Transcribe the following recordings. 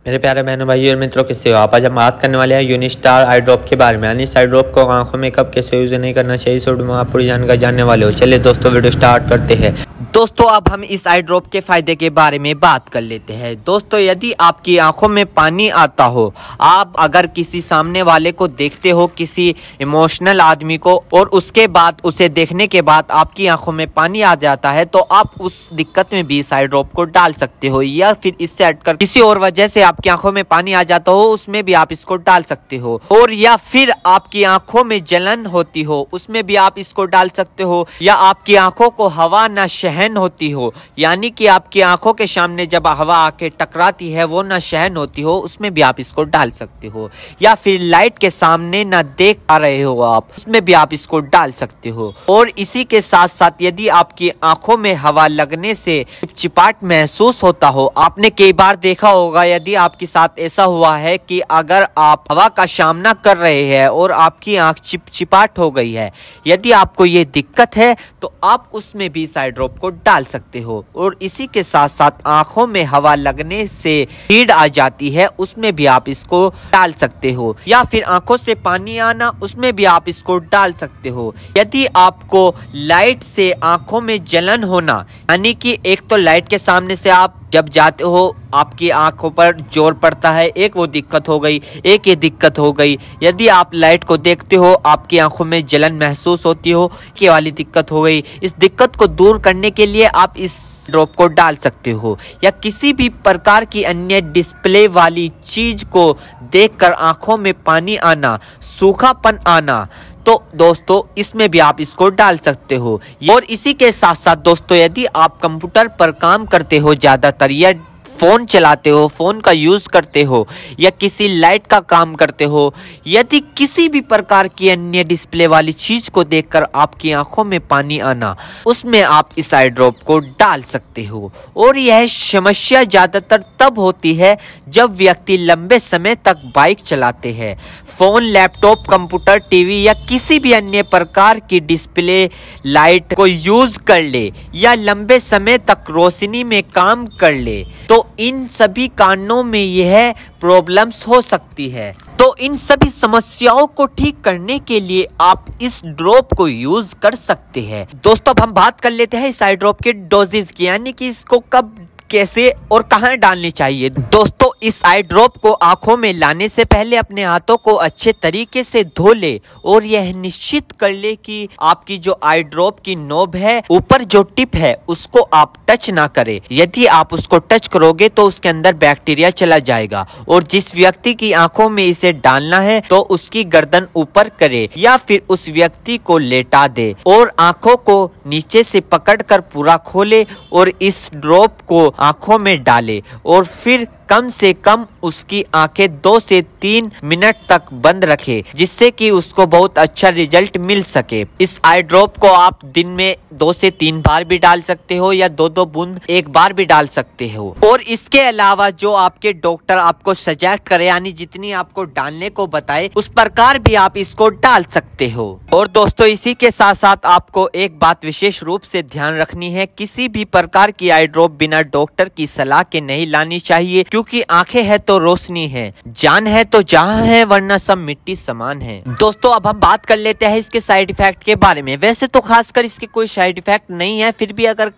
मेरे प्यारे बहनों भाइयों और मित्रों, कैसे हो आप। आज हम बात करने वाले हैं यूनिस्टार आई ड्रॉप के बारे में। यानी इस आई ड्रॉप को आंखों में कब कैसे यूज़ नहीं करना चाहिए, इस वीडियो में आप पूरी जानकारी जानने वाले हो। चलिए दोस्तों, वीडियो स्टार्ट करते हैं। दोस्तों अब हम इस आई ड्रॉप के फ़ायदे के बारे में बात कर लेते हैं। दोस्तों यदि आपकी आंखों में पानी आता हो, आप अगर किसी सामने वाले को देखते हो, किसी इमोशनल आदमी को, और उसके बाद उसे देखने के बाद आपकी आंखों में पानी आ जाता है, तो आप उस दिक्कत में भी इस आई ड्रॉप को डाल सकते हो। या फिर इससे हटकर किसी और वजह से आपकी आंखों में पानी आ जाता हो, उसमें भी आप इसको डाल सकते हो। और या फिर आपकी आंखों में जलन होती हो, उसमें भी आप इसको डाल सकते हो। या आपकी आंखों को हवा न सहन होती हो, यानी कि आपकी आंखों के सामने जब हवा आके टकराती है वो न सहन होती हो, उसमें भी आप इसको डाल सकते हो। या फिर लाइट के सामने न देख पा रहे हो आप, उसमें भी आप इसको डाल सकते हो। और इसी के साथ साथ यदि आपकी आंखों में हवा लगने से चिपचिपाहट महसूस होता हो, आपने कई बार देखा होगा, यदि आपके साथ ऐसा हुआ है कि अगर आप हवा का सामना कर रहे हैं और आपकी आंख चिपचिपाहट हो गई है, यदि आपको ये दिक्कत है तो आप उसमें भी इस आई ड्रॉप को डाल सकते हो। और इसी के साथ साथ आंखों में हवा लगने से हीट आ जाती है, उसमें भी आप इसको डाल सकते हो। या फिर आंखों से पानी आना, उसमें भी आप इसको डाल सकते हो। यदि आपको लाइट से आंखों में जलन होना, यानी कि एक तो लाइट के सामने से आप जब जाते हो आपकी आंखों पर जोर पड़ता है, एक वो दिक्कत हो गई, एक ये दिक्कत हो गई। यदि आप लाइट को देखते हो, आपकी आंखों में जलन महसूस होती हो, ये वाली दिक्कत हो गई। इस दिक्कत को दूर करने के लिए आप इस ड्रॉप को डाल सकते हो। या किसी भी प्रकार की अन्य डिस्प्ले वाली चीज को देखकर आंखों में पानी आना, सूखापन आना, तो दोस्तों इसमें भी आप इसको डाल सकते हो। और इसी के साथ साथ दोस्तों, यदि आप कंप्यूटर पर काम करते हो ज्यादातर, या फोन चलाते हो, फोन का यूज करते हो, या किसी लाइट का काम करते हो, यदि किसी भी प्रकार की अन्य डिस्प्ले वाली चीज को देखकर आपकी आंखों में पानी आना, उसमें आप इस आई ड्रॉप को डाल सकते हो। और यह समस्या ज्यादातर तब होती है जब व्यक्ति लंबे समय तक बाइक चलाते हैं, फोन, लैपटॉप, कंप्यूटर, टीवी या किसी भी अन्य प्रकार की डिस्प्ले लाइट को यूज कर ले, या लंबे समय तक रोशनी में काम कर ले, तो इन सभी कारणों में यह प्रॉब्लम्स हो सकती है। तो इन सभी समस्याओं को ठीक करने के लिए आप इस ड्रॉप को यूज कर सकते हैं। दोस्तों अब हम बात कर लेते हैं इस आई ड्रॉप के डोजेज की, यानी कि इसको कब, कैसे और कहां डालनी चाहिए। दोस्तों इस आई ड्रॉप को आंखों में लाने से पहले अपने हाथों को अच्छे तरीके से धो ले और यह निश्चित कर ले कि आपकी जो आई ड्रॉप की नोब है, ऊपर जो टिप है, उसको आप टच ना करें। यदि आप उसको टच करोगे तो उसके अंदर बैक्टीरिया चला जाएगा। और जिस व्यक्ति की आंखों में इसे डालना है तो उसकी गर्दन ऊपर करे, या फिर उस व्यक्ति को लेटा दे और आंखों को नीचे से पकड़कर पूरा खोले और इस ड्रॉप को आंखों में डाले। और फिर कम से कम उसकी आंखें 2 से 3 मिनट तक बंद रखे, जिससे कि उसको बहुत अच्छा रिजल्ट मिल सके। इस आई ड्रॉप को आप दिन में 2 से 3 बार भी डाल सकते हो, या 2-2 बूंद एक बार भी डाल सकते हो। और इसके अलावा जो आपके डॉक्टर आपको सजेस्ट करे, यानी जितनी आपको डालने को बताए, उस प्रकार भी आप इसको डाल सकते हो। और दोस्तों इसी के साथ साथ आपको एक बात विशेष रूप से ध्यान रखनी है, किसी भी प्रकार की आई ड्रॉप बिना डॉक्टर की सलाह के नहीं लानी चाहिए, क्योंकि आंखें है तो रोशनी है, जान है तो जहां है, वरना सब मिट्टी समान है। दोस्तों अब हम बात कर लेते हैं इसके साइड इफेक्ट के बारे में। वैसे तो खासकर इसके कोई साइड इफेक्ट नहीं है, फिर भी अगर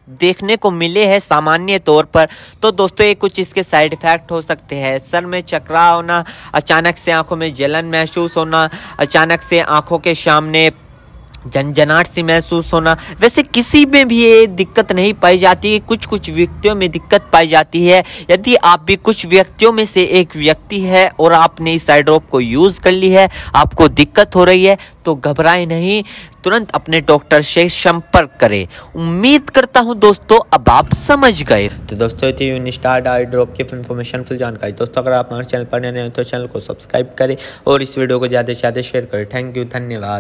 देखने को मिले हैं सामान्य तौर पर, तो दोस्तों ये कुछ इसके साइड इफेक्ट हो सकते हैं। सर में चकरा होना, अचानक से आंखों में जलन महसूस होना, अचानक से आंखों के सामने झंझनाहट सी महसूस होना। वैसे किसी में भी ये दिक्कत नहीं पाई जाती, कुछ व्यक्तियों में दिक्कत पाई जाती है। यदि आप भी कुछ व्यक्तियों में से एक व्यक्ति है और आपने इस आई ड्रॉप को यूज कर ली है, आपको दिक्कत हो रही है, तो घबराए नहीं, तुरंत अपने डॉक्टर से संपर्क करें। उम्मीद करता हूं दोस्तों अब आप समझ गए। तो दोस्तों ये यूनिस्टार आई ड्रॉप की इन्फॉर्मेशन, फुल जानकारी। दोस्तों अगर आप हमारे चैनल पर नए हैं तो चैनल को सब्सक्राइब करें और इस वीडियो को ज़्यादा से ज़्यादा शेयर करें। थैंक यू, धन्यवाद।